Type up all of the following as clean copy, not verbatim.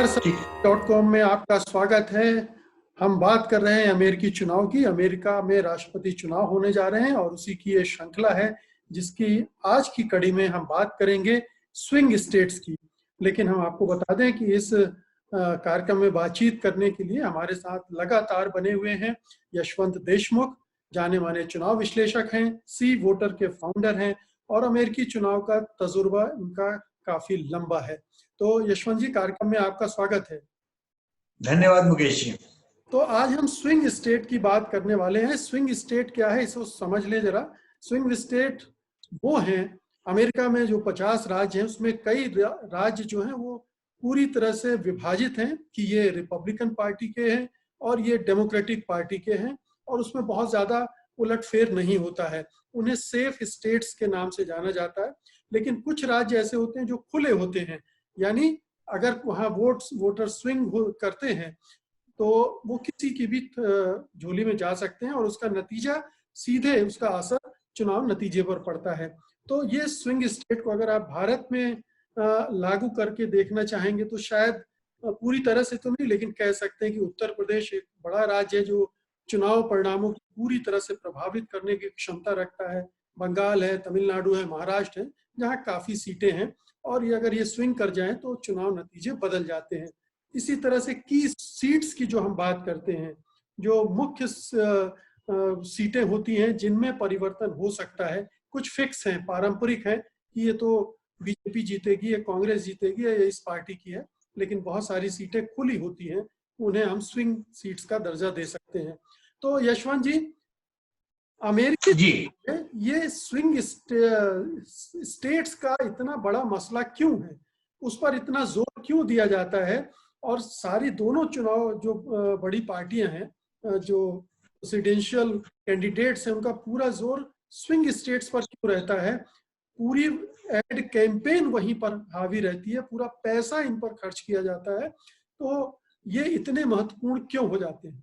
.com में आपका स्वागत है। हम बात कर रहे हैं अमेरिकी चुनाव की। अमेरिका में राष्ट्रपति चुनाव होने जा रहे हैं और उसी की ये श्रृंखला है जिसकी आज की कड़ी में हम बात करेंगे स्विंग स्टेट्स की। लेकिन हम आपको बता दें कि इस कार्यक्रम में बातचीत करने के लिए हमारे साथ लगातार बने हुए हैं यशवंत देशमुख, जाने माने चुनाव विश्लेषक हैं, सी वोटर के फाउंडर हैं और अमेरिकी चुनाव का तजुर्बा उनका काफी लंबा है। तो यशवंत जी, कार्यक्रम में आपका स्वागत है। धन्यवाद मुकेश जी। तो आज हम स्विंग स्टेट की बात करने वाले हैं। स्विंग स्टेट क्या है, इसको समझ लें जरा। स्विंग स्टेट वो हैं, अमेरिका में जो 50 राज्य हैं उसमें कई राज्य जो हैं वो पूरी तरह से विभाजित हैं कि ये रिपब्लिकन पार्टी के हैं और ये डेमोक्रेटिक पार्टी के हैं, और उसमें बहुत ज्यादा उलटफेर नहीं होता है। उन्हें सेफ स्टेट्स के नाम से जाना जाता है। लेकिन कुछ राज्य ऐसे होते हैं जो खुले होते हैं, यानी अगर वहाँ वोटर स्विंग करते हैं तो वो किसी की भी झोली में जा सकते हैं और उसका नतीजा सीधे उसका असर चुनाव नतीजे पर पड़ता है। तो ये स्विंग स्टेट को अगर आप भारत में लागू करके देखना चाहेंगे तो शायद पूरी तरह से तो नहीं, लेकिन कह सकते हैं कि उत्तर प्रदेश एक बड़ा राज्य है जो चुनाव परिणामों को पूरी तरह से प्रभावित करने की क्षमता रखता है। बंगाल है, तमिलनाडु है, महाराष्ट्र है, जहाँ काफी सीटें हैं और ये अगर ये स्विंग कर जाएं तो चुनाव नतीजे बदल जाते हैं। इसी तरह से की सीट्स की जो हम बात करते हैं, जो मुख्य सीटें होती हैं जिनमें परिवर्तन हो सकता है, कुछ फिक्स हैं, पारंपरिक है कि ये तो बीजेपी जीतेगी, ये कांग्रेस जीतेगी, या ये इस पार्टी की है। लेकिन बहुत सारी सीटें खुली होती हैं, उन्हें हम स्विंग सीट्स का दर्जा दे सकते हैं। तो यशवंत जी, अमेरिकी जी, ये स्विंग स्टेट्स का इतना बड़ा मसला क्यों है, उस पर इतना जोर क्यों दिया जाता है, और सारी दोनों चुनाव जो बड़ी पार्टियां हैं, जो प्रेसिडेंशियल कैंडिडेट्स हैं, उनका पूरा जोर स्विंग स्टेट्स पर क्यों रहता है? पूरी एड कैंपेन वहीं पर हावी रहती है, पूरा पैसा इन पर खर्च किया जाता है। तो ये इतने महत्वपूर्ण क्यों हो जाते हैं?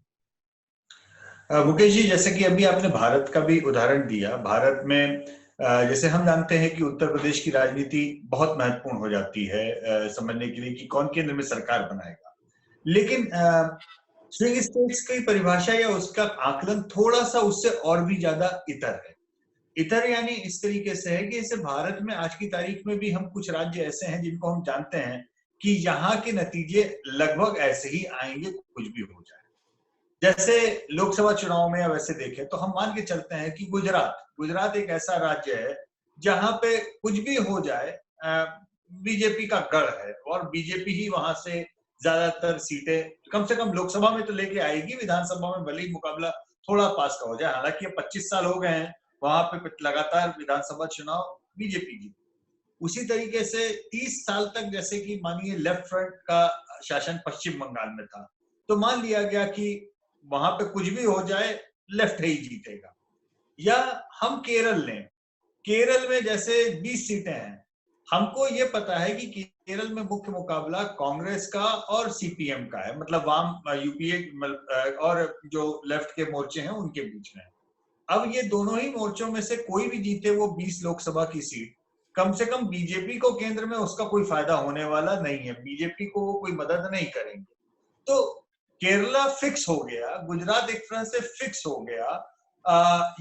मुकेश जी, जैसे कि अभी आपने भारत का भी उदाहरण दिया। भारत में जैसे हम जानते हैं कि उत्तर प्रदेश की राजनीति बहुत महत्वपूर्ण हो जाती है समझने के लिए कि कौन केंद्र में सरकार बनाएगा। लेकिन स्विंग स्टेट्स की परिभाषा या उसका आकलन थोड़ा सा उससे और भी ज्यादा इतर है। इतर यानी इस तरीके से है कि जैसे भारत में आज की तारीख में भी हम कुछ राज्य ऐसे हैं जिनको हम जानते हैं कि यहाँ के नतीजे लगभग ऐसे ही आएंगे, कुछ भी हो जाए। जैसे लोकसभा चुनाव में अब ऐसे देखें तो हम मान के चलते हैं कि गुजरात एक ऐसा राज्य है जहां पे कुछ भी हो जाए, बीजेपी का गढ़ है और बीजेपी ही वहां से ज्यादातर सीटें कम से कम लोकसभा में तो लेके आएगी। विधानसभा में भले ही मुकाबला थोड़ा पास का हो जाए, हालांकि 25 साल हो गए हैं वहां पे लगातार विधानसभा चुनाव बीजेपी की। उसी तरीके से 30 साल तक जैसे कि मानिए लेफ्ट फ्रंट का शासन पश्चिम बंगाल में था, तो मान लिया गया कि वहां पे कुछ भी हो जाए लेफ्ट ही जीतेगा। या हम केरल लें, केरल में जैसे 20 सीटें हैं, हमको ये पता है कि केरल में मुख्य मुकाबला कांग्रेस का और सीपीएम का है, मतलब वाम यूपीए और जो लेफ्ट के मोर्चे हैं उनके बीच में। अब ये दोनों ही मोर्चों में से कोई भी जीते वो 20 लोकसभा की सीट, कम से कम बीजेपी को केंद्र में उसका कोई फायदा होने वाला नहीं है, बीजेपी को वो कोई मदद नहीं करेंगे। तो केरला फिक्स हो गया, गुजरात एक तरह से फिक्स हो गया।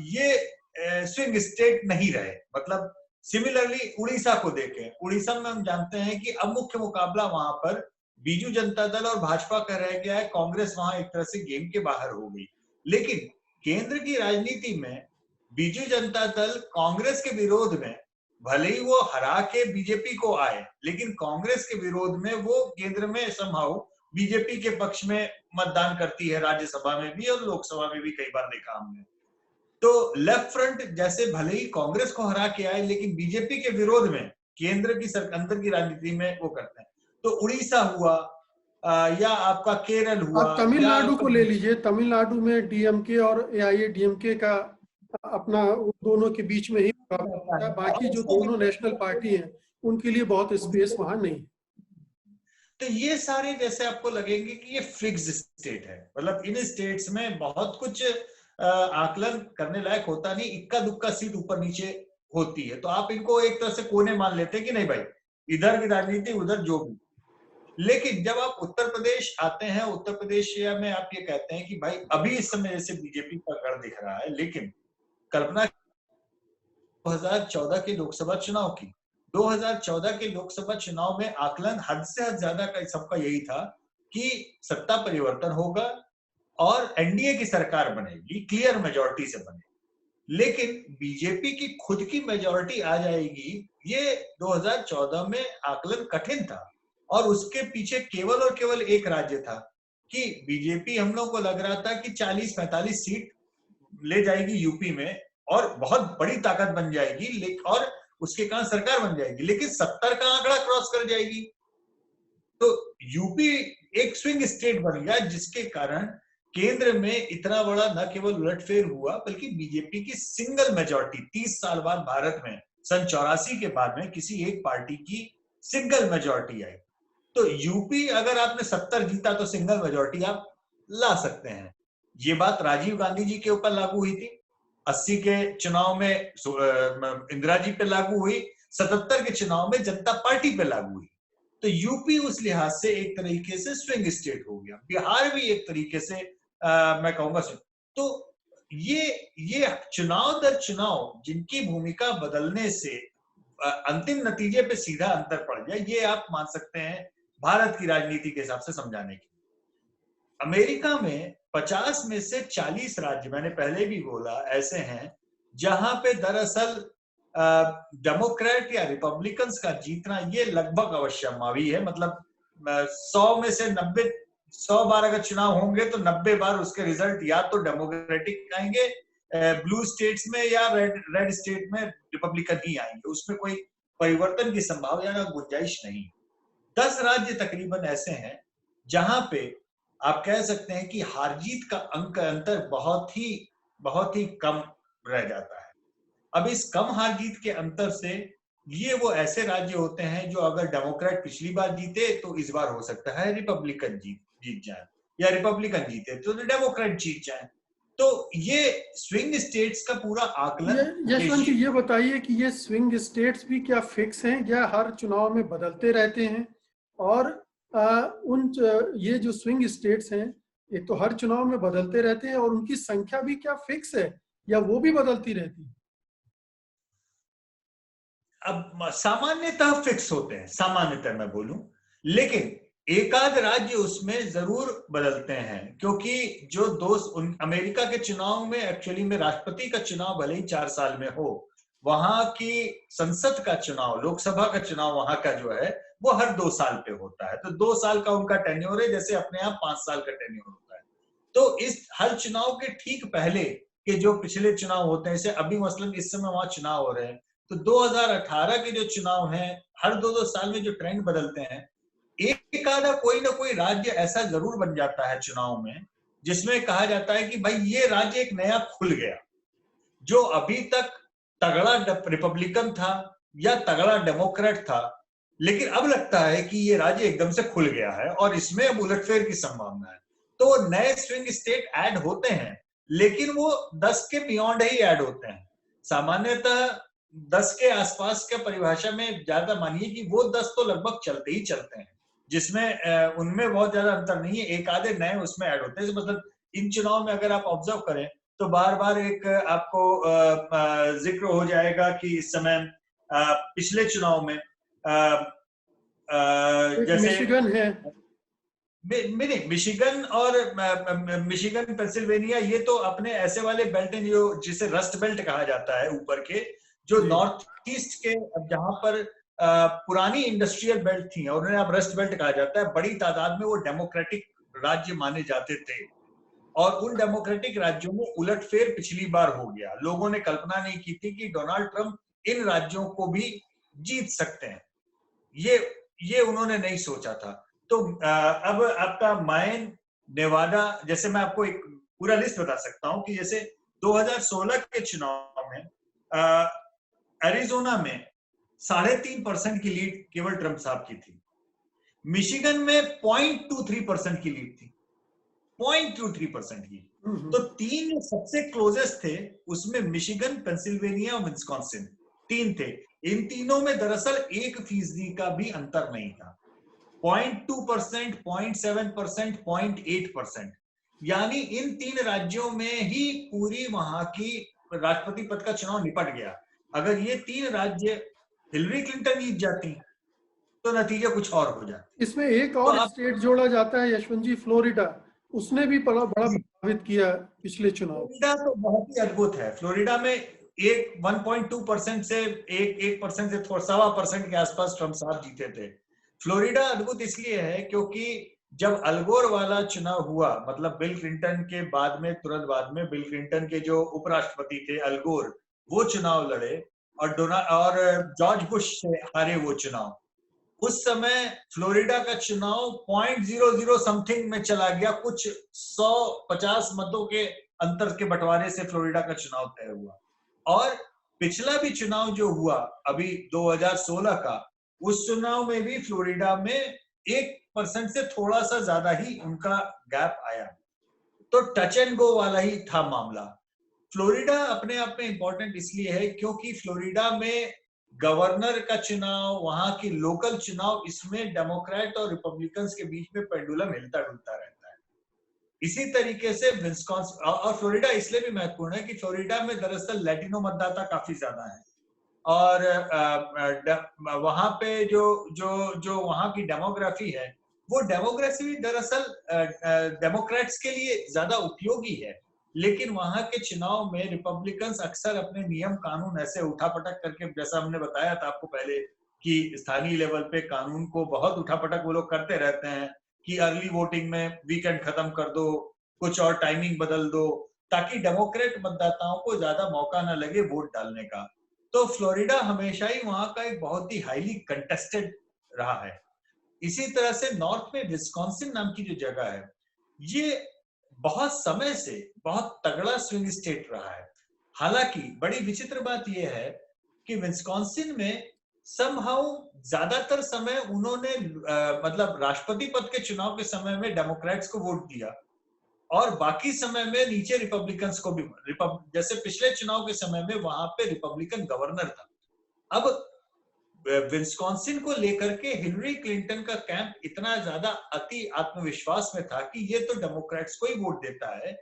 ये स्विंग स्टेट नहीं रहे। मतलब सिमिलरली उड़ीसा को देखें, उड़ीसा में हम जानते हैं कि अब मुख्य मुकाबला वहां पर बीजू जनता दल और भाजपा का रह गया है। कांग्रेस वहां एक तरह से गेम के बाहर हो गई। लेकिन केंद्र की राजनीति में बीजू जनता दल कांग्रेस के विरोध में, भले ही वो हरा के बीजेपी को आए, लेकिन कांग्रेस के विरोध में वो केंद्र में समहाउ बीजेपी के पक्ष में मतदान करती है, राज्यसभा में भी और लोकसभा में भी कई बार देखा हमने। तो लेफ्ट फ्रंट जैसे भले ही कांग्रेस को हरा के आए, लेकिन बीजेपी के विरोध में केंद्र की अंदर की राजनीति में वो करते हैं। तो उड़ीसा हुआ या आपका केरल हुआ, आप तमिलनाडु को ले लीजिए। तमिलनाडु में डीएमके और एआईएडीएमके का अपना दोनों के बीच में ही मुकाबला होता है। बाकी जो दोनों नेशनल पार्टी हैं उनके लिए बहुत स्पेस वहां नहीं। तो ये सारे जैसे आपको लगेंगे कि ये फिक्स स्टेट है, मतलब इन स्टेट्स में बहुत कुछ आकलन करने लायक होता नहीं, इक्का दुक्का सीट ऊपर नीचे होती है। तो आप इनको एक तरह से कोने मान लेते हैं कि नहीं भाई, इधर की राजनीति उधर जो भी। लेकिन जब आप उत्तर प्रदेश आते हैं, उत्तर प्रदेश में आप ये कहते हैं कि भाई अभी इस समय जैसे बीजेपी का गढ़ दिख रहा है, लेकिन कल्पना 2014 के लोकसभा चुनाव की, 2014 के लोकसभा चुनाव में आकलन हद से हद ज्यादा का सबका यही था कि सत्ता परिवर्तन होगा और एनडीए की सरकार बनेगी, क्लियर मेजॉरिटी से बनेगी। लेकिन बीजेपी की खुद की मेजॉरिटी आ जाएगी, ये 2014 में आकलन कठिन था। और उसके पीछे केवल और केवल एक राज्य था कि बीजेपी, हम लोग को लग रहा था कि 40-45 सीट ले जाएगी यूपी में और बहुत बड़ी ताकत बन जाएगी, और उसके कारण सरकार बन जाएगी, लेकिन 70 का आंकड़ा क्रॉस कर जाएगी। तो यूपी एक स्विंग स्टेट बन गया, जिसके कारण केंद्र में इतना बड़ा न केवल उलटफेर हुआ, बल्कि बीजेपी की सिंगल मेजॉरिटी 30 साल बाद भारत में, सन 84 के बाद में किसी एक पार्टी की सिंगल मेजॉरिटी आई। तो यूपी अगर आपने 70 जीता तो सिंगल मेजॉरिटी आप ला सकते हैं। ये बात राजीव गांधी जी के ऊपर लागू हुई थी, 80 के चुनाव में इंदिरा जी पे लागू हुई, 77 के चुनाव में जनता पार्टी पे लागू हुई। तो यूपी उस लिहाज से एक तरीके से स्विंग स्टेट हो गया, बिहार भी एक तरीके से मैं कहूंगा। तो ये चुनाव दर चुनाव जिनकी भूमिका बदलने से अंतिम नतीजे पे सीधा अंतर पड़ जाए, ये आप मान सकते हैं भारत की राजनीति के हिसाब से समझाने की। अमेरिका में 50 में से 40 राज्य, मैंने पहले भी बोला, ऐसे हैं जहां पे दरअसल डेमोक्रेट या रिपब्लिकन्स का जीतना ये लगभग अवश्यमावी है। मतलब 100 में से 90, 100 बार अगर चुनाव होंगे तो 90 बार उसके रिजल्ट या तो डेमोक्रेटिक आएंगे ब्लू स्टेट्स में, या रेड स्टेट में रिपब्लिकन ही आएंगे। उसमें कोई परिवर्तन की संभावना या गुंजाइश नहीं। 10 राज्य तकरीबन ऐसे हैं जहां पे आप कह सकते हैं कि हार जीत का अंतर बहुत ही कम रह जाता है। अब इस कम हार जीत के अंतर से ये वो ऐसे राज्य होते हैं जो अगर डेमोक्रेट पिछली बार जीते तो इस बार हो सकता है रिपब्लिकन जीत जाए, या रिपब्लिकन जीते तो डेमोक्रेट जीत जाए। तो ये स्विंग स्टेट्स का पूरा आकलन। यशवंत जी, ये बताइए कि ये स्विंग स्टेट्स भी क्या फिक्स हैं या हर चुनाव में बदलते रहते हैं? और ये जो स्विंग स्टेट्स हैं, ये तो हर चुनाव में बदलते रहते हैं, और उनकी संख्या भी क्या फिक्स है या वो भी बदलती रहती है? अब सामान्यतः फिक्स होते हैं, सामान्यतः मैं बोलूं, लेकिन एकाध राज्य उसमें जरूर बदलते हैं, क्योंकि जो अमेरिका के चुनाव में एक्चुअली में राष्ट्रपति का चुनाव भले ही 4 साल में हो, वहां की संसद का चुनाव, लोकसभा का चुनाव वहां का जो है वो हर 2 साल पे होता है। तो 2 साल का उनका टेन्योर है, जैसे अपने यहाँ 5 साल का टेन्योर होता है। तो इस हर चुनाव के ठीक पहले के जो पिछले चुनाव होते हैं, जैसे अभी मसलन इस समय वहां चुनाव हो रहे हैं, तो 2018 के जो चुनाव हैं, हर 2-2 साल में जो ट्रेंड बदलते हैं, एक आधा कोई ना कोई राज्य ऐसा जरूर बन जाता है चुनाव में, जिसमें कहा जाता है कि भाई ये राज्य एक नया खुल गया। जो अभी तक तगड़ा रिपब्लिकन था या तगड़ा डेमोक्रेट था, लेकिन अब लगता है कि ये राज्य एकदम से खुल गया है और इसमें अब उलटफेर की संभावना है। तो नए स्विंग स्टेट ऐड होते हैं, लेकिन वो 10 के बियॉन्ड ही ऐड होते हैं। सामान्यतः 10 के आसपास के परिभाषा में ज्यादा मानिए कि वो 10 तो लगभग चलते ही चलते हैं, जिसमें उनमें बहुत ज्यादा अंतर नहीं है। एक आधे नए उसमें ऐड होते हैं। मतलब इन चुनाव में अगर आप ऑब्जर्व करें तो बार बार एक आपको जिक्र हो जाएगा कि इस समय पिछले चुनाव में जैसे मिशिगन है, मिशिगन और मिशिगन पेंसिल्वेनिया, ये तो अपने ऐसे वाले बेल्ट हैं जो जिसे रस्ट बेल्ट कहा जाता है, ऊपर के जो नॉर्थ ईस्ट के, जहां पर पुरानी इंडस्ट्रियल बेल्ट थी और उन्हें अब रस्ट बेल्ट कहा जाता है। बड़ी तादाद में वो डेमोक्रेटिक राज्य माने जाते थे, और उन डेमोक्रेटिक राज्यों में उलटफेर पिछली बार हो गया। लोगों ने कल्पना नहीं की थी कि डोनाल्ड ट्रंप इन राज्यों को भी जीत सकते हैं, ये उन्होंने नहीं सोचा था। तो अब आपका माइन, नेवाडा, जैसे मैं आपको एक पूरा लिस्ट बता सकता हूं कि जैसे 2016 के चुनाव में एरिजोना में 3.5% की लीड केवल ट्रंप साहब की थी। मिशिगन में 0.23% की लीड थी, 0.23% की। तो 3 सबसे क्लोजेस्ट थे, उसमें मिशिगन, पेंसिल्वेनिया और विस्कॉन्सिन 3 थे। इन तीनों में दरअसल 1% का भी अंतर नहीं था। 0.2%, 0.7%, 0.8%, यानी इन 3 राज्यों में ही पूरी वहां की राष्ट्रपति पद का चुनाव निपट गया। अगर ये 3 राज्य हिलरी क्लिंटन जीत जाती तो नतीजा कुछ और हो जाता। इसमें एक तो और स्टेट जोड़ा जाता है यशवंत जी, फ्लोरिडा, उसने भी बड़ा प्रभावित किया पिछले चुनाव। फ्लोरिडा तो बहुत ही अद्भुत है। फ्लोरिडा में 1.2% से 1% से थोड़ा 1.25% के आसपास ट्रम्प साहब जीते थे। फ्लोरिडा अद्भुत इसलिए है क्योंकि जब अलगोर वाला चुनाव हुआ, मतलब बिल क्लिंटन के बाद में, तुरंत बाद में बिल क्लिंटन के जो उपराष्ट्रपति थे अलगोर, वो चुनाव लड़े और जॉर्ज बुश से हारे वो चुनाव। उस समय फ्लोरिडा का चुनाव 0.00 समथिंग में चला गया, कुछ 150 मतों के अंतर के बंटवारे से फ्लोरिडा का चुनाव तय हुआ। और पिछला भी चुनाव जो हुआ अभी 2016 का, उस चुनाव में भी फ्लोरिडा में 1% से थोड़ा सा ज्यादा ही उनका गैप आया। तो टच एंड गो वाला ही था मामला। फ्लोरिडा अपने आप में इंपॉर्टेंट इसलिए है क्योंकि फ्लोरिडा में गवर्नर का चुनाव, वहां की लोकल चुनाव, इसमें डेमोक्रेट और रिपब्लिकन्स के बीच में पेंडुलम हिलता डुलता रहता है। इसी तरीके से विस्कॉन्सिन और फ्लोरिडा इसलिए भी महत्वपूर्ण है कि फ्लोरिडा में दरअसल लैटिनो मतदाता काफी ज्यादा है और वहां पे जो वहां की डेमोग्राफी है, वो डेमोग्राफी दरअसल डेमोक्रेट्स के लिए ज्यादा उपयोगी है। लेकिन वहां के चुनाव में रिपब्लिकन्स अक्सर अपने नियम कानून ऐसे उठापटक करके, जैसा हमने बताया था आपको पहले कि स्थानीय लेवल पे कानून को बहुत उठापटक वो लोग करते रहते हैं कि अर्ली वोटिंग में वीकेंड खत्म कर दो, कुछ और टाइमिंग बदल दो, ताकि डेमोक्रेट मतदाताओं को ज्यादा मौका ना लगे वोट डालने का। तो फ्लोरिडा हमेशा ही वहां का एक बहुत ही हाईली कंटेस्टेड रहा है। इसी तरह से नॉर्थ में विस्कॉन्सिन नाम की जो जगह है, ये बहुत समय से बहुत तगड़ा स्विंग स्टेट रहा है। हालांकि बड़ी विचित्र बात यह है कि विस्कॉन्सिन में समहाउ ज्यादातर समय उन्होंने मतलब राष्ट्रपति पद के चुनाव के समय में डेमोक्रेट्स को वोट दिया और बाकी समय में नीचे रिपब्लिकन्स को भी, जैसे पिछले चुनाव के समय में वहां पे रिपब्लिकन गवर्नर था। अब विस्कॉन्सिन को लेकर के हिलरी क्लिंटन का कैंप इतना ज्यादा अति आत्मविश्वास में था कि ये तो डेमोक्रेट्स को ही वोट देता है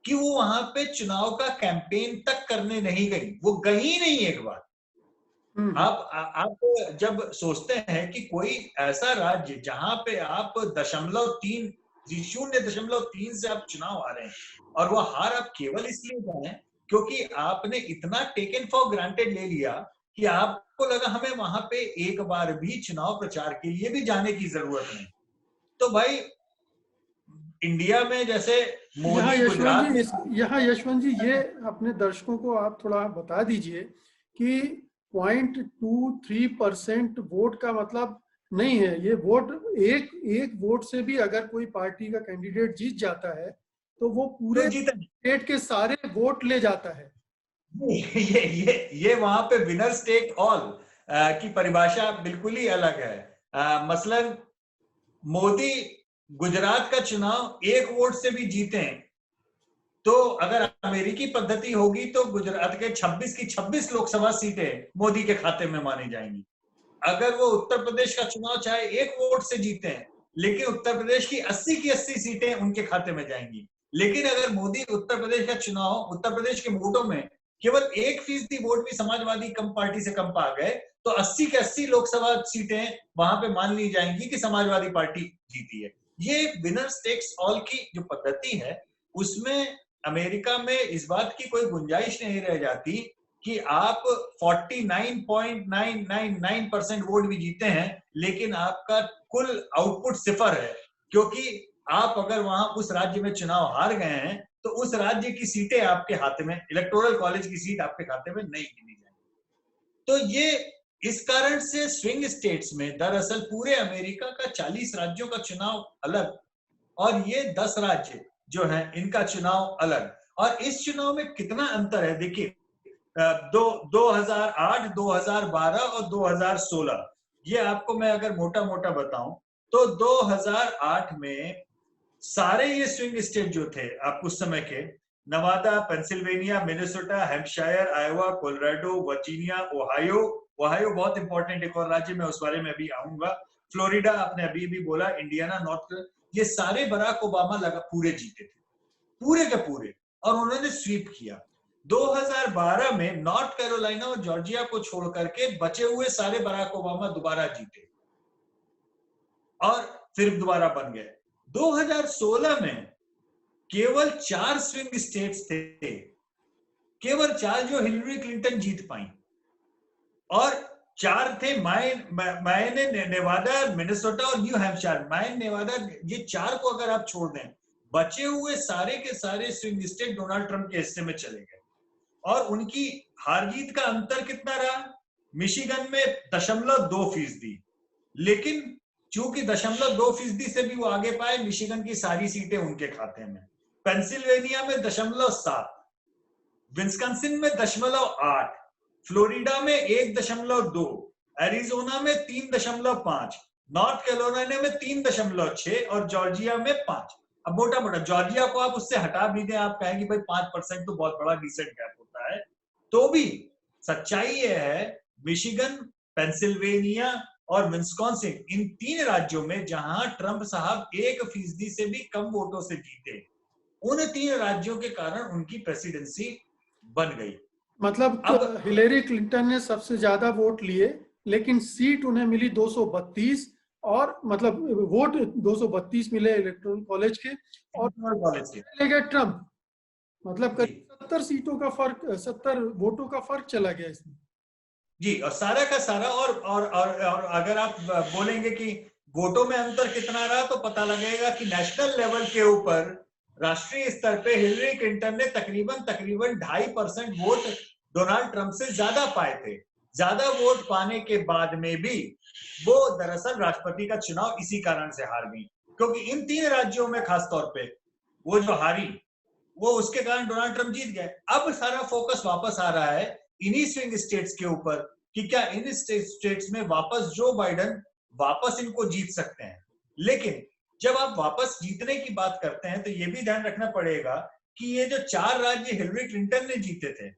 कि वो वहां पे चुनाव का कैंपेन तक करने नहीं गई, वो गई नहीं एक बार। आप जब सोचते हैं कि कोई ऐसा राज्य जहां पे आप 0.3 से आप चुनाव आ रहे हैं और वो हार आप केवल इसलिए गए क्योंकि आपने इतना टेकन फॉर ग्रांटेड ले लिया कि आपको लगा हमें वहां पे एक बार भी चुनाव प्रचार के लिए भी जाने की जरूरत नहीं। तो भाई इंडिया में जैसे मोदी गुजरात, यहाँ यशवंत जी ये अपने दर्शकों को आप थोड़ा बता दीजिए कि 0.23% वोट का मतलब नहीं है। ये वोट एक वोट से भी अगर कोई पार्टी का कैंडिडेट जीत जाता है तो वो पूरे स्टेट के सारे वोट ले जाता है। ये वहां पे विनर्स टेक ऑल की परिभाषा बिल्कुल ही अलग है। मसलन मोदी गुजरात का चुनाव एक वोट से भी जीते हैं तो अगर अमेरिकी पद्धति होगी तो गुजरात के 26 की 26 लोकसभा सीटें मोदी के खाते में मानी जाएंगी। अगर वो उत्तर प्रदेश का चुनाव चाहे एक वोट से जीते हैं लेकिन उत्तर प्रदेश की 80 सीटें उनके खाते में जाएंगी। लेकिन अगर मोदी उत्तर प्रदेश का चुनाव, उत्तर प्रदेश के वोटों में केवल 1% वोट भी समाजवादी कम पार्टी से कम पा गए तो 80 के 80 लोकसभा सीटें वहां पे मान ली जाएंगी कि समाजवादी पार्टी जीती है। ये विनर्स टेक्स ऑल की जो पद्धति है उसमें अमेरिका में इस बात की कोई गुंजाइश नहीं रह जाती कि आप 49.999% वोट भी जीते हैं लेकिन आपका कुल आउटपुट 0 है, क्योंकि आप अगर वहां उस राज्य में चुनाव हार गए हैं तो उस राज्य की सीटें आपके हाथ में, इलेक्टोरल कॉलेज की सीट आपके खाते में नहीं गिनी जाएगी। तो ये इस कारण से स्विंग स्टेट्स में दरअसल पूरे अमेरिका का 40 राज्यों का चुनाव अलग और ये 10 राज्य जो हैं इनका चुनाव अलग। और इस चुनाव में कितना अंतर है देखिए, 2008, 2012 और 2016, ये आपको मैं अगर मोटा मोटा बताऊं तो 2008 में सारे ये स्विंग स्टेट जो थे आप उस समय के, Nawada, Pennsylvania, Minnesota, Hampshire, Iowa, Colorado, Virginia, Ohio बहुत इंपॉर्टेंट एक और राज्य में, उस बारे में अभी आऊंगा, फ्लोरिडा आपने अभी भी बोला, इंडियाना, नॉर्थ, ये सारे बराक ओबामा लगा पूरे जीते थे, पूरे के पूरे, और उन्होंने स्वीप किया। 2012 में नॉर्थ कैरोलिना और जॉर्जिया को छोड़ करके बचे हुए सारे बराक ओबामा दोबारा जीते और फिर दोबारा बन गए। 2016 में केवल 4 स्विंग स्टेट्स थे, केवल 4 जो हिलरी क्लिंटन जीत पाई, और 4 थे मायने, नेवादा, मिनेसोटा और न्यू हैम्पशायर। मायन, नेवादा, ये 4 को अगर आप छोड़ दें, बचे हुए सारे के सारे स्विंग स्टेट डोनाल्ड ट्रंप के हिस्से में चले गए। और उनकी हार जीत का अंतर कितना रहा? मिशिगन में 0.2%, लेकिन चूंकि 0.2% से भी वो आगे पाए, मिशिगन की सारी सीटें उनके खाते में। पेंसिल्वेनिया में 0.7, विस्कॉन्सिन में 0.8, फ्लोरिडा में 1.2, एरिजोना में 3.5, नॉर्थ कैरोलिना में 3.6 और जॉर्जिया में 5। अब मोटा मोटा जॉर्जिया को आप उससे हटा भी दें, आप कहें कि भाई 5% तो बहुत बड़ा डिसेंट गैप होता है, तो भी सच्चाई ये है मिशिगन, पेंसिल्वेनिया और विस्कॉन्सिन, इन 3 राज्यों में जहां ट्रंप साहब 1% से भी कम वोटों से जीते, उन 3 राज्यों के कारण उनकी प्रेसिडेंसी बन गई। मतलब अब हिलेरी क्लिंटन ने सबसे ज्यादा वोट लिए, लेकिन सीट उन्हें मिली 232, और मतलब वोट 232 मिले इलेक्टोरल कॉलेज के, और कॉलेज के ले गए ट्रंप। मतलब करीब 70 सीटों का फर्क, 70 वोटों का फर्क चला गया इसमें। जी, और सारा का सारा, और अगर आप बोलेंगे कि वोटों में अंतर कितना रहा, तो पता लगेगा कि नेशनल लेवल के ऊपर, राष्ट्रीय स्तर पे हिलरी क्लिंटन ने तकरीबन 2.5% वोट डोनाल्ड ट्रंप से ज्यादा पाए थे। ज्यादा वोट पाने के बाद में भी वो दरअसल राष्ट्रपति का चुनाव इसी कारण से हार गई, क्योंकि इन 3 राज्यों में खासतौर पे वो जो हारी, वो उसके कारण डोनाल्ड ट्रंप जीत गए। अब सारा फोकस वापस आ रहा है इन्हीं स्विंग स्टेट्स के ऊपर कि क्या इन स्टेट्स में वापस जो बाइडेन वापस इनको जीत सकते हैं। लेकिन जब आप वापस जीतने की बात करते हैं, तो ये भी ध्यान रखना पड़ेगा कि ये जो 4 राज्य हिलरी क्लिंटन ने जीते थे,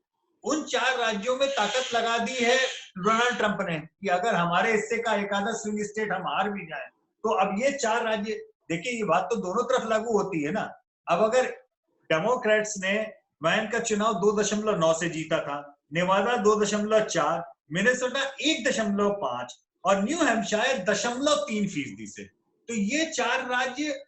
उन 4 राज्यों में ताकत लगा दी है डोनाल्ड ट्रंप ने कि अगर हमारे हिस्से का एक आधा स्विंग स्टेट हम हार भी जाए, तो अब ये 4 राज्य, देखिए ये बात तो दोनों तरफ लागू होती है ना। अब अगर डेमोक्रेट्स ने मैन का चुनाव 2.9 से जीता था, नेवादा 2.4, मिनेसोटा 1.5 और न्यू हैम्पशायर 0.3% से, तो ये 4 राज्य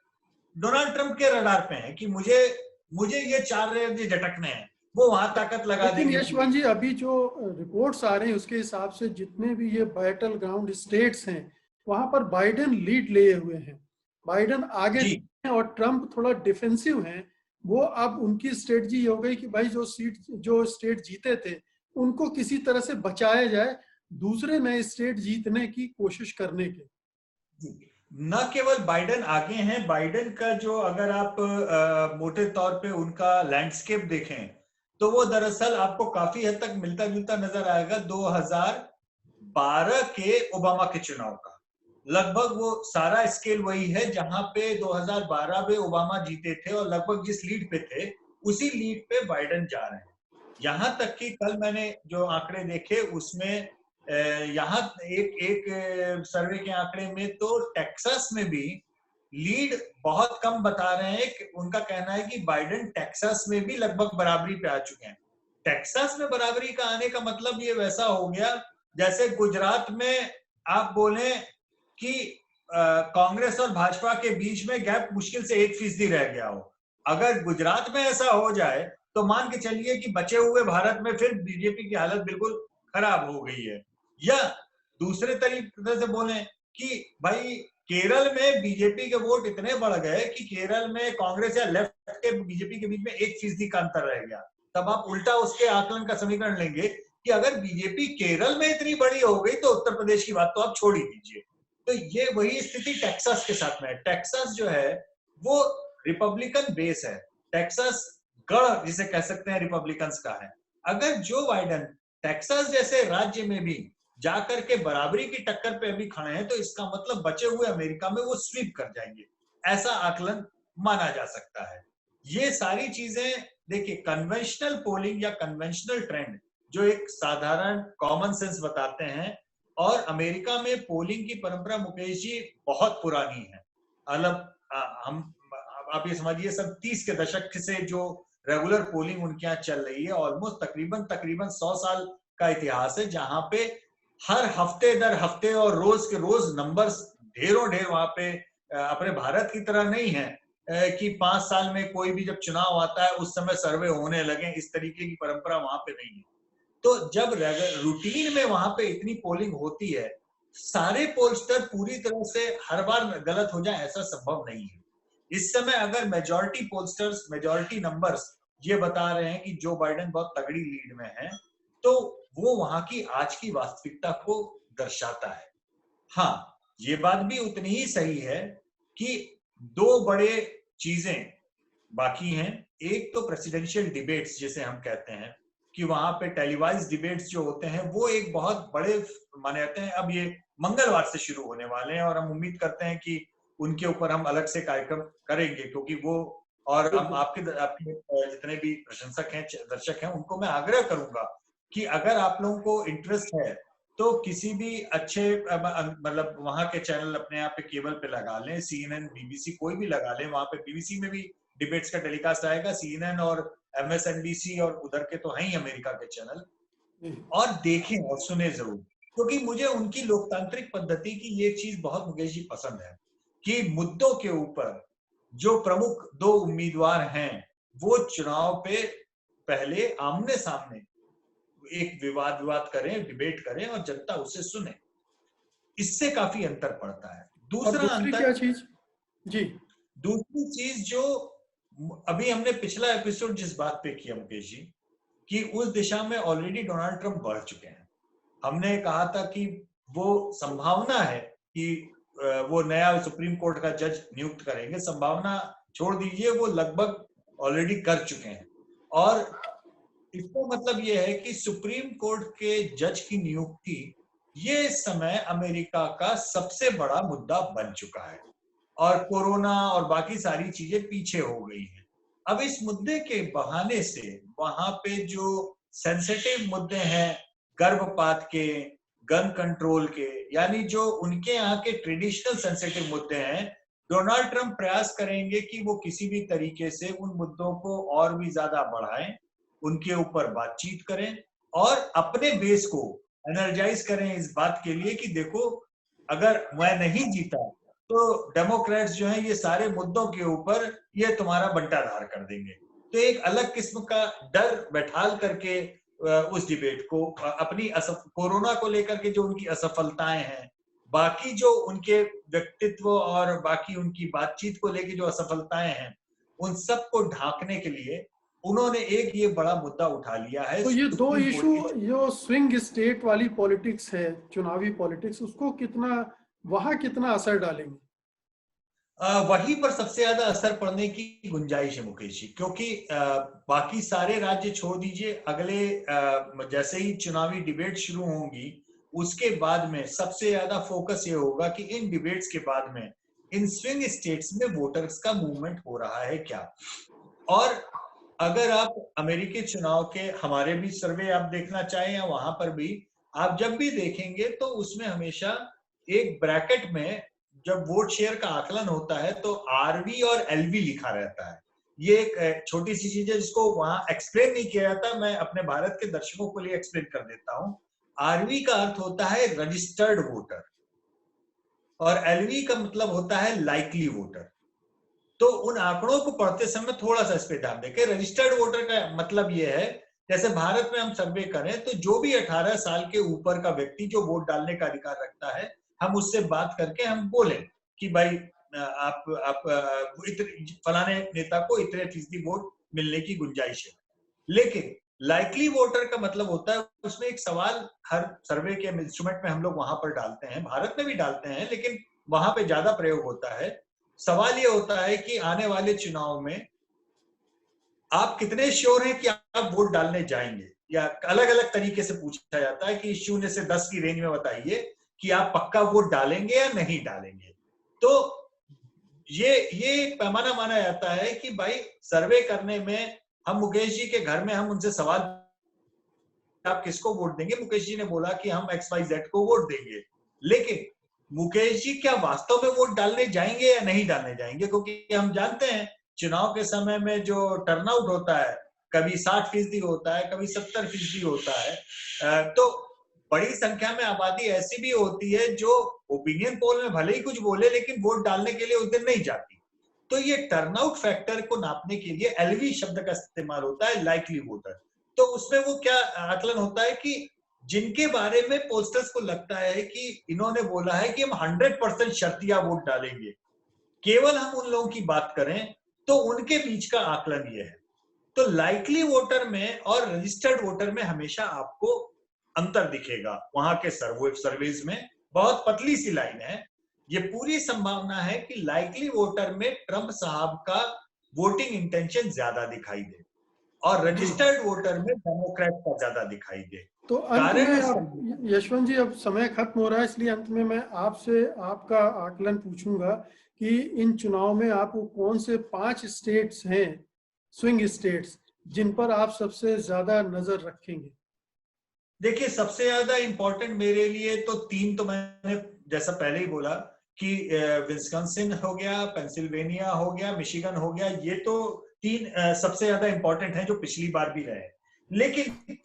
डोनाल्ड ट्रंप के रडार पे हैं कि मुझे ये 4 राज्य झटकने हैं, वो वहां ताकत लगा लेकिन देंगे। यशवंत जी, अभी जो रिपोर्ट्स आ रहे हैं उसके हिसाब से जितने भी ये बैटल ग्राउंड स्टेट्स हैं, वहां पर बाइडेन लीड लिए हुए हैं, बाइडेन आगे हैं, और ट्रंप थोड़ा डिफेंसिव हैं। वो अब उनकी स्ट्रेटजी हो गई कि भाई जो स्टेट जीते थे उनको किसी तरह से बचाया जाए, दूसरे नए स्टेट जीतने की कोशिश करने के। न केवल बाइडेन आगे हैं, बाइडेन का जो अगर आप मोटे तौर पे उनका लैंडस्केप देखें, तो वो दरअसल आपको काफी हद तक मिलता जुलता नजर आएगा 2012 के ओबामा के चुनाव का। लगभग वो सारा स्केल वही है जहां पे 2012 में ओबामा जीते थे, और लगभग जिस लीड पे थे उसी लीड पे बाइडेन जा रहे हैं। यहां तक कि कल मैंने जो आंकड़े देखे उसमें यहाँ एक सर्वे के आंकड़े में तो टेक्सास में भी लीड बहुत कम बता रहे हैं कि उनका कहना है कि बाइडेन टेक्सास में भी लगभग बराबरी पे आ चुके हैं। टेक्सास में बराबरी का आने का मतलब ये वैसा हो गया जैसे गुजरात में आप बोले कि कांग्रेस और भाजपा के बीच में गैप मुश्किल से 1% रह गया हो। अगर गुजरात में ऐसा हो जाए तो मान के चलिए कि बचे हुए भारत में फिर बीजेपी की हालत बिल्कुल खराब हो गई है। या दूसरे तरीके से बोले कि भाई केरल में बीजेपी के वोट इतने बढ़ गए कि केरल में कांग्रेस या लेफ्ट के बीजेपी के बीच में 1% का अंतर रह गया। तब आप उल्टा उसके आकलन का समीकरण लेंगे कि अगर बीजेपी केरल में इतनी बड़ी हो गई तो उत्तर प्रदेश की बात तो आप छोड़ ही दीजिए। तो ये वही स्थिति टेक्सास के साथ में है। टेक्सास जो है वो रिपब्लिकन बेस है, टेक्सास गढ़ जिसे कह सकते हैं रिपब्लिकन्स का है। अगर जो बाइडेन टेक्सास जैसे राज्य में भी जाकर के बराबरी की टक्कर पे अभी खड़े हैं, तो इसका मतलब बचे हुए अमेरिका में वो स्वीप कर जाएंगे, ऐसा आकलन माना जा सकता है। ये सारी चीजें देखिए, कन्वेंशनल पोलिंग या कन्वेंशनल ट्रेंड जो एक साधारण कॉमन सेंस बताते हैं, और अमेरिका में पोलिंग की परंपरा मुकेश जी बहुत पुरानी है। मतलब हम आप ये समझिए सब 30 के दशक से जो रेगुलर पोलिंग उनके यहाँ चल रही है, ऑलमोस्ट तकरीबन तकरीबन 100 साल का इतिहास है, जहां पे हर हफ्ते दर हफ्ते और रोज के रोज नंबर्स ढेरों ढेर वहां पे अपने भारत की तरह नहीं है कि 5 साल में कोई भी जब चुनाव आता है उस समय सर्वे होने लगे, इस तरीके की परंपरा वहां पे नहीं है। तो जब रूटीन में वहां पे इतनी पोलिंग होती है, सारे पोलस्टर पूरी तरह से हर बार गलत हो जाए ऐसा संभव नहीं है। इस समय अगर मेजॉरिटी पोलस्टर्स, मेजॉरिटी नंबर्स ये बता रहे हैं कि जो बाइडेन बहुत तगड़ी लीड में है, तो वो वहां की आज की वास्तविकता को दर्शाता है। हाँ, ये बात भी उतनी ही सही है कि दो बड़े चीजें बाकी हैं। एक तो प्रेसिडेंशियल डिबेट्स जिसे हम कहते हैं कि वहां पे टेलीवाइज डिबेट्स जो होते हैं वो एक बहुत बड़े माने जाते हैं। अब ये मंगलवार से शुरू होने वाले हैं और हम उम्मीद करते हैं कि उनके ऊपर हम अलग से कार्यक्रम करेंगे, क्योंकि वो और हम आपके जितने भी प्रशंसक हैं, दर्शक हैं, उनको मैं आग्रह करूंगा कि अगर आप लोगों को इंटरेस्ट है तो किसी भी अच्छे मतलब वहां के चैनल अपने यहाँ पे केबल पे लगा लें, CNN, BBC कोई भी लगा लें। वहां पे BBC में भी डिबेट्स का टेलीकास्ट आएगा, CNN और MSNBC और उधर के तो हैं ही अमेरिका के चैनल, और देखें और सुने जरूर, क्योंकि मुझे उनकी लोकतांत्रिक पद्धति की ये चीज बहुत मुकेश जी पसंद है कि मुद्दों के ऊपर जो प्रमुख दो उम्मीदवार हैं वो चुनाव पे पहले आमने सामने एक विवाद करें, डिबेट करें और जनता उससे सुने। इससे काफी अंतर पड़ता है। दूसरा दूसरी अंतर, क्या चीज जी? दूसरी चीज जो अभी हमने पिछला एपिसोड जिस बात पे किया मुकेश जी, कि उस दिशा में ऑलरेडी डोनाल्ड ट्रंप बढ़ चुके हैं। हमने कहा था कि वो संभावना है कि वो नया सुप्रीम कोर्ट का जज नियुक्त करेंगे, संभावना छोड़ दीजिए, वो लगभग ऑलरेडी कर चुके हैं। और इसका मतलब ये है कि सुप्रीम कोर्ट के जज की नियुक्ति ये इस समय अमेरिका का सबसे बड़ा मुद्दा बन चुका है, और कोरोना और बाकी सारी चीजें पीछे हो गई हैं। अब इस मुद्दे के बहाने से वहां पे जो सेंसिटिव मुद्दे हैं, गर्भपात के, गन कंट्रोल के, यानी जो उनके यहाँ के ट्रेडिशनल सेंसिटिव मुद्दे हैं, डोनाल्ड ट्रंप प्रयास करेंगे कि वो किसी भी तरीके से उन मुद्दों को और भी ज्यादा बढ़ाएं, उनके ऊपर बातचीत करें और अपने बेस को एनर्जाइज करें इस बात के लिए कि देखो, अगर मैं नहीं जीता तो डेमोक्रेट्स जो हैं ये सारे मुद्दों के ऊपर ये तुम्हारा बंटाधार कर देंगे। तो एक अलग किस्म का डर बैठाल करके उस डिबेट को अपनी कोरोना को लेकर के जो उनकी असफलताएं हैं, बाकी जो उनके व्यक्तित्व और बाकी उनकी बातचीत को लेकर जो असफलताएं हैं, उन सबको ढांकने के लिए उन्होंने एक ये बड़ा मुद्दा उठा लिया है। तो ये दो सुप्रीम इशू, कोर्ट की जो स्विंग स्टेट वाली पॉलिटिक्स है, चुनावी पॉलिटिक्स, उसको कितना वहां कितना असर डालेंगे? वहीं पर सबसे ज्यादा असर पड़ने की गुंजाइश है मुकेश जी, क्योंकि बाकी सारे राज्य छोड़ दीजिए, अगले जैसे ही चुनावी डिबेट शुरू होंगी उसके बाद में सबसे ज्यादा फोकस ये होगा कि इन डिबेट्स के बाद में इन स्विंग स्टेट्स में वोटर्स का मूवमेंट हो रहा है क्या। और अगर आप अमेरिकी चुनाव के हमारे भी सर्वे आप देखना चाहें या वहां पर भी आप जब भी देखेंगे तो उसमें हमेशा एक ब्रैकेट में जब वोट शेयर का आकलन होता है तो RV और LV लिखा रहता है। ये एक छोटी सी चीज है जिसको वहां एक्सप्लेन नहीं किया जाता, मैं अपने भारत के दर्शकों के लिए एक्सप्लेन कर देता हूँ। RV का अर्थ होता है रजिस्टर्ड वोटर और LV का मतलब होता है लाइकली वोटर। तो उन आंकड़ों को पढ़ते समय थोड़ा सा इस पे ध्यान दें। रजिस्टर्ड वोटर का मतलब ये है, जैसे भारत में हम सर्वे करें तो जो भी 18 साल के ऊपर का व्यक्ति जो वोट डालने का अधिकार रखता है, हम उससे बात करके हम बोले कि भाई आप फलाने नेता को इतने फीसदी वोट मिलने की गुंजाइश है। लेकिन लाइकली वोटर का मतलब होता है उसमें एक सवाल हर सर्वे के इंस्ट्रूमेंट में हम लोग वहां पर डालते हैं, भारत में भी डालते हैं लेकिन वहां पे ज्यादा प्रयोग होता है। सवाल ये होता है कि आने वाले चुनाव में आप कितने श्योर हैं कि आप वोट डालने जाएंगे, या अलग अलग तरीके से पूछा जाता है कि 0 से 10 की रेंज में बताइए कि आप पक्का वोट डालेंगे या नहीं डालेंगे। तो ये पैमाना माना जाता है कि भाई सर्वे करने में हम मुकेश जी के घर में हम उनसे सवाल आप किसको वोट देंगे? मुकेश जी ने बोला कि हम XYZ को वोट देंगे, लेकिन मुकेश जी क्या वास्तव में वोट डालने जाएंगे या नहीं डालने जाएंगे? क्योंकि हम जानते हैं चुनाव के समय में जो टर्नआउट होता है, कभी 60% होता है, कभी 70% होता है। तो बड़ी संख्या में आबादी ऐसी भी होती है जो ओपिनियन पोल में भले ही कुछ बोले, लेकिन वोट डालने के लिए उस दिन नहीं जाती। तो ये टर्नआउट फैक्टर को नापने के लिए एलवी शब्द का इस्तेमाल होता है, लाइकली वोटर। तो उसमें वो क्या आकलन होता है कि जिनके बारे में पोस्टर्स को लगता है कि इन्होंने बोला है कि हम 100% शर्तिया वोट डालेंगे, केवल हम उन लोगों की बात करें, तो उनके बीच का आकलन ये है। तो लाइकली वोटर में और रजिस्टर्ड वोटर में हमेशा आपको अंतर दिखेगा। वहां के सर्वेज में बहुत पतली सी लाइन है। ये पूरी संभावना है कि लाइकली वोटर में ट्रंप साहब का वोटिंग इंटेंशन ज्यादा दिखाई दे और रजिस्टर्ड वोटर में डेमोक्रेट का ज्यादा दिखाई दे। तो अंत में अब यशवंत जी, अब समय खत्म हो रहा है, इसलिए अंत में मैं आपसे आपका आकलन पूछूंगा कि इन चुनाव में आपको कौन से 5 स्टेट्स हैं, स्विंग स्टेट्स, जिन पर आप सबसे ज्यादा नजर रखेंगे? देखिए, सबसे ज्यादा इंपॉर्टेंट मेरे लिए तो 3 तो मैंने जैसा पहले ही बोला कि विस्कॉन्सिन हो गया, पेंसिल्वेनिया हो गया, मिशिगन हो गया। ये तो 3 सबसे ज्यादा इंपॉर्टेंट हैं जो पिछली बार भी रहे। लेकिन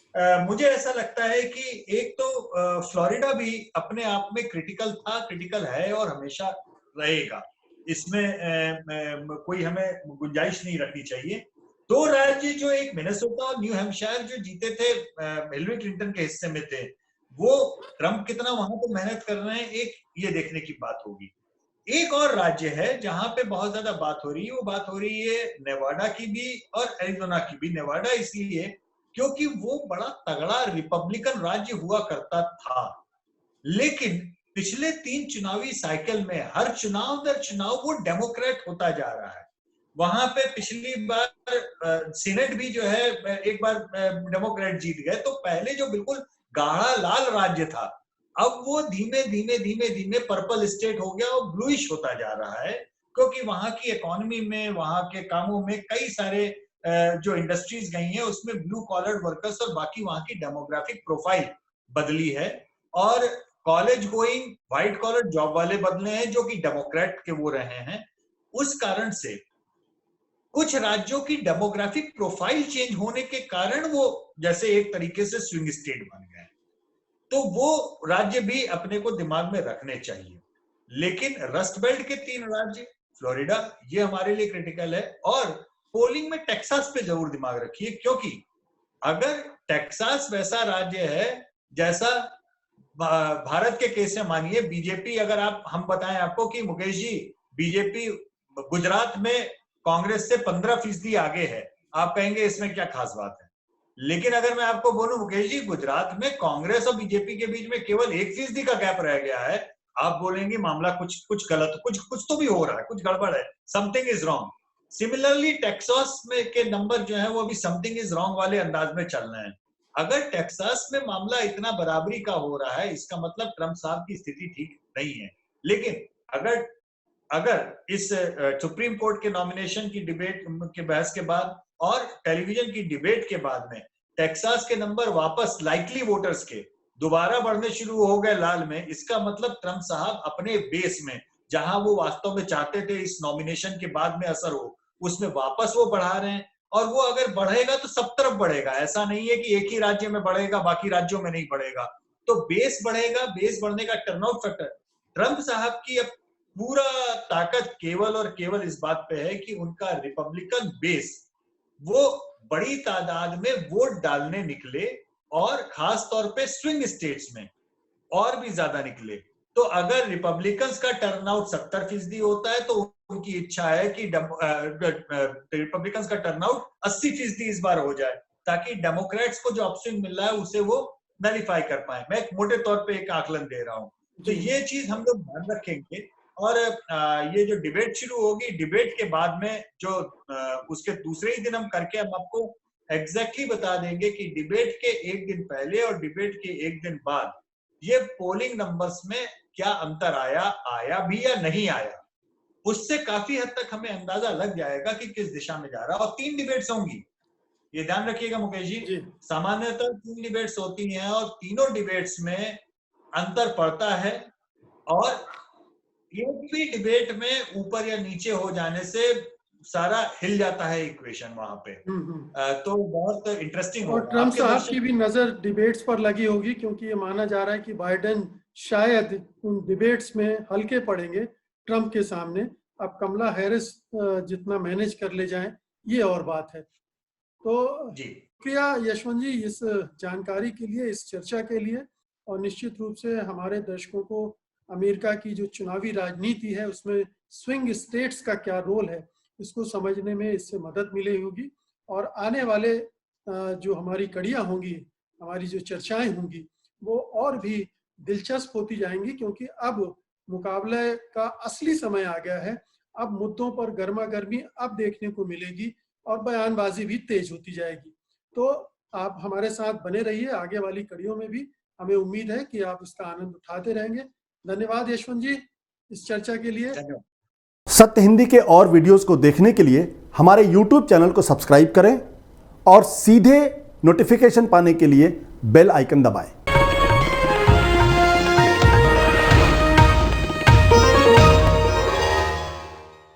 मुझे ऐसा लगता है कि एक तो फ्लोरिडा भी अपने आप में क्रिटिकल था, क्रिटिकल है और हमेशा रहेगा। इसमें कोई हमें गुंजाइश नहीं रखनी चाहिए। 2 राज्य जो एक मिनेसोटा और न्यू हैम्पशायर जो जीते थे हिलरी क्लिंटन के हिस्से में थे, वो ट्रंप कितना वहां पर मेहनत कर रहे हैं, एक ये देखने की बात होगी। एक और राज्य है जहां पे बहुत ज्यादा बात हो रही है, वो बात हो रही है नेवाडा की भी और एरिजोना की भी। नेवाडा इसलिए क्योंकि वो बड़ा तगड़ा रिपब्लिकन राज्य हुआ करता था, लेकिन पिछले 3 चुनावी साइकिल में हर चुनाव दर चुनाव वो डेमोक्रेट होता जा रहा है। वहां पे पिछली बार सीनेट भी जो है एक बार डेमोक्रेट जीत गए। तो पहले जो बिल्कुल गाढ़ा लाल राज्य था, अब वो धीमे धीमे धीमे धीमे पर्पल स्टेट हो गया और ब्लूइश होता जा रहा है, क्योंकि वहां की इकोनॉमी में, वहां के कामों में कई सारे जो इंडस्ट्रीज गई हैं उसमें ब्लू कॉलर वर्कर्स और बाकी वहां की डेमोग्राफिक प्रोफाइल बदली है। और college going white collar job वाले बदले हैं जो कि डेमोक्रेट के वो रहे हैं। उस कारण से कुछ राज्यों की डेमोग्राफिक प्रोफाइल चेंज होने के कारण वो जैसे एक तरीके से स्विंग स्टेट बन गए। तो वो राज्य भी अपने को दिमाग में रखने चाहिए। लेकिन रस्ट बेल्ट के 3 राज्य, फ्लोरिडा, ये हमारे लिए क्रिटिकल है। और पोलिंग में टेक्सास पे जरूर दिमाग रखिए, क्योंकि अगर टेक्सास वैसा राज्य है जैसा भारत के केस में, मानिए बीजेपी, अगर हम बताएं आपको कि मुकेश जी बीजेपी गुजरात में कांग्रेस से 15% आगे है, आप कहेंगे इसमें क्या खास बात है। लेकिन अगर मैं आपको बोलूं मुकेश जी गुजरात में कांग्रेस और बीजेपी के बीच में केवल 1% का गैप रह गया है, आप बोलेंगे मामला कुछ गलत, कुछ तो भी हो रहा है, कुछ गड़बड़ है, something is wrong. Similarly Texas में के नंबर जो है वो अभी समथिंग इज रॉन्ग वाले अंदाज में चल रहे हैं। अगर टेक्सास में मामला इतना बराबरी का हो रहा है, इसका मतलब ट्रंप साहब की स्थिति ठीक नहीं है। लेकिन अगर अगर इस सुप्रीम कोर्ट के नॉमिनेशन की डिबेट के बहस के बाद और टेलीविजन की डिबेट के बाद में टेक्सास के नंबर वापस लाइकली वोटर्स के दोबारा बढ़ने शुरू हो गए लाल में, इसका मतलब ट्रंप साहब अपने बेस में, जहां वो वास्तव में चाहते थे इस नॉमिनेशन के बाद में असर हो, उसमें वापस वो बढ़ा रहे हैं। और वो अगर बढ़ेगा तो सब तरफ बढ़ेगा, ऐसा नहीं है कि एक ही राज्य में बढ़ेगा बाकी राज्यों में नहीं बढ़ेगा। तो बेस बढ़ेगा, बेस बढ़ने का टर्नआउट फैक्टर। ट्रंप साहब की अब पूरा ताकत केवल और केवल इस बात पे है कि उनका रिपब्लिकन बेस वो बड़ी तादाद में वोट डालने निकले और खास तौर पे स्विंग स्टेट्स में और भी ज्यादा निकले। तो अगर रिपब्लिकन्स का टर्नआउट 70% होता है तो उनकी इच्छा है कि रिपब्लिकन्स का टर्नआउट 80% इस बार हो जाए, ताकि डेमोक्रेट्स को जो अपस्विंग मिल रहा है उसे वो नलीफाई कर पाए। मैं एक मोटे तौर पे एक आकलन दे रहा हूं, तो ये चीज हम लोग ध्यान रखेंगे। और ये जो डिबेट शुरू होगी, डिबेट के बाद में जो उसके दूसरे ही दिन हम करके हम आपको एग्जैक्टली बता देंगे कि डिबेट के एक दिन पहले और डिबेट के एक दिन बाद ये पोलिंग नंबर्स में क्या अंतर आया भी या नहीं आया। उससे काफी हद तक हमें अंदाजा लग जाएगा कि किस दिशा में जा रहा है। और 3 डिबेट्स होंगी, ये ध्यान रखिएगा मुकेश जी, सामान्यतः 3 डिबेट्स होती हैं और तीनों डिबेट्स में अंतर पड़ता है और एक भी डिबेट में ऊपर या नीचे हो जाने से सारा हिल जाता है इक्वेशन वहां पे। तो बहुत इंटरेस्टिंग और ट्रम्प साहब की भी नजर डिबेट्स पर लगी होगी, क्योंकि ये माना जा रहा है कि बाइडेन शायद उन डिबेट्स में हल्के पड़ेंगे ट्रम्प के सामने। अब कमला हैरिस जितना मैनेज कर ले जाएं ये और बात है। तो शुक्रिया यशवंत जी इस जानकारी के लिए, इस चर्चा के लिए, और निश्चित रूप से हमारे दर्शकों को अमेरिका की जो चुनावी राजनीति है उसमें स्विंग स्टेट्स का क्या रोल है इसको समझने में इससे मदद मिली होगी। और आने वाले जो हमारी कड़ियाँ होंगी, हमारी जो चर्चाएं होंगी वो और भी दिलचस्प होती जाएंगी, क्योंकि अब मुकाबले का असली समय आ गया है। अब मुद्दों पर गर्मा गर्मी अब देखने को मिलेगी और बयानबाजी भी तेज होती जाएगी। तो आप हमारे साथ बने रहिए, आगे वाली कड़ियों में भी हमें उम्मीद है कि आप इसका आनंद उठाते रहेंगे। धन्यवाद यशवंत जी इस चर्चा के लिए। सत्य हिंदी के और वीडियोस को देखने के लिए हमारे YouTube चैनल को सब्सक्राइब करें और सीधे नोटिफिकेशन पाने के लिए बेल आइकन दबाएं।